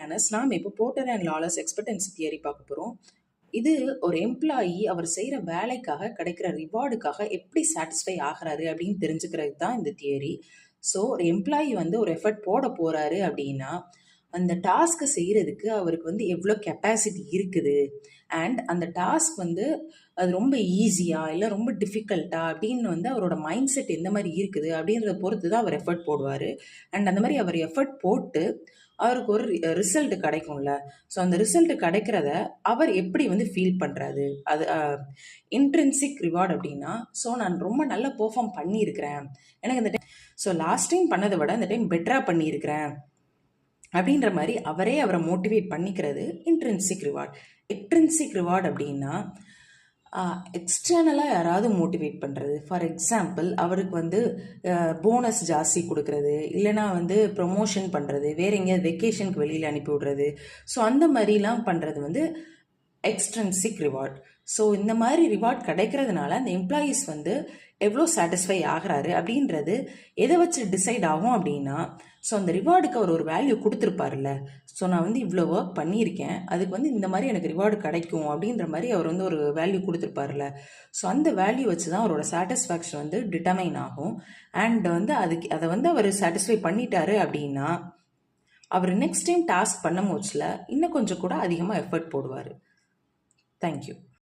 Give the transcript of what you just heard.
Learners, நாம் இப்போ Porter and Lawler's expectancy theory பார்க்க போகிறோம். இது ஒரு எம்ப்ளாயி அவர் செய்கிற வேலைக்காக கிடைக்கிற ரிவார்டுக்காக எப்படி சாட்டிஸ்ஃபை ஆகிறாரு அப்படின்னு தெரிஞ்சுக்கிறது தான் இந்த தியரி. ஸோ ஒரு எம்ப்ளாயி வந்து ஒரு எஃபர்ட் போட போகிறாரு அப்படின்னா அந்த டாஸ்க்கை செய்கிறதுக்கு அவருக்கு வந்து எவ்வளோ கெப்பாசிட்டி இருக்குது, அண்ட் அந்த டாஸ்க் வந்து அது ரொம்ப ஈஸியா இல்லை ரொம்ப டிஃபிகல்ட்டா அப்படின்னு வந்து அவரோட மைண்ட் செட் எந்த மாதிரி இருக்குது அப்படின்றத பொறுத்து தான் அவர் எஃபர்ட் போடுவார். அண்ட் அந்த மாதிரி அவர் எஃபர்ட் போட்டு அவருக்கு ஒரு ரிசல்ட் கிடைக்கும்ல. ஸோ அந்த ரிசல்ட் கிடைக்கிறத அவர் எப்படி வந்து ஃபீல் பண்ணுறாரு, அது இன்ட்ரின்சிக் ரிவார்ட் அப்படின்னா, ஸோ நான் ரொம்ப நல்லா பெர்ஃபார்ம் பண்ணியிருக்கிறேன், எனக்கு இந்த டைம் ஸோ லாஸ்ட் டைம் பண்ணதை விட இந்த டைம் பெட்டராக பண்ணியிருக்கிறேன் அப்படின்ற மாதிரி அவரை மோட்டிவேட் பண்ணிக்கிறது இன்ட்ரின்சிக் ரிவார்ட். எக்ட்ரின்சிக் ரிவார்ட் அப்படின்னா எக்ஸ்டர்னலாக யாராவது மோட்டிவேட் பண்ணுறது. ஃபார் எக்ஸாம்பிள், அவருக்கு வந்து போனஸ் ஜாஸ்தி கொடுக்கறது, இல்லைனா வந்து ப்ரொமோஷன் பண்ணுறது, வேற எங்கேயாவது வெக்கேஷனுக்கு வெளியில் அனுப்பி விடுறது. ஸோ அந்த மாதிரிலாம் பண்ணுறது வந்து எக்ஸ்ட்ரின்சிக் ரிவார்ட். ஸோ இந்த மாதிரி ரிவார்ட் கிடைக்கிறதுனால அந்த எம்ப்ளாயீஸ் வந்து எவ்வளோ சாட்டிஸ்ஃபை ஆகிறாரு அப்படின்றது எதை வச்சு டிசைட் ஆகும் அப்படின்னா, ஸோ அந்த ரிவார்டுக்கு அவர் ஒரு வேல்யூ கொடுத்துருப்பார்ல. ஸோ நான் வந்து இவ்வளோ ஒர்க் பண்ணியிருக்கேன், அதுக்கு வந்து இந்த மாதிரி எனக்கு ரிவார்டு கிடைக்கும் அப்படின்ற மாதிரி அவர் வந்து ஒரு வேல்யூ கொடுத்துருப்பார்ல. ஸோ அந்த வேல்யூ வச்சு தான் அவரோட சாட்டிஸ்ஃபேக்ஷன் வந்து டிட்டர்மைன் ஆகும். அண்ட் வந்து அதை வந்து அவர் சாட்டிஸ்ஃபை பண்ணிட்டாரு அப்படின்னா அவர் நெக்ஸ்ட் டைம் டாஸ்க் பண்ணும் போச்சுல இன்னும் கொஞ்சம் கூட அதிகமாக எஃபர்ட் போடுவார். தேங்க்யூ.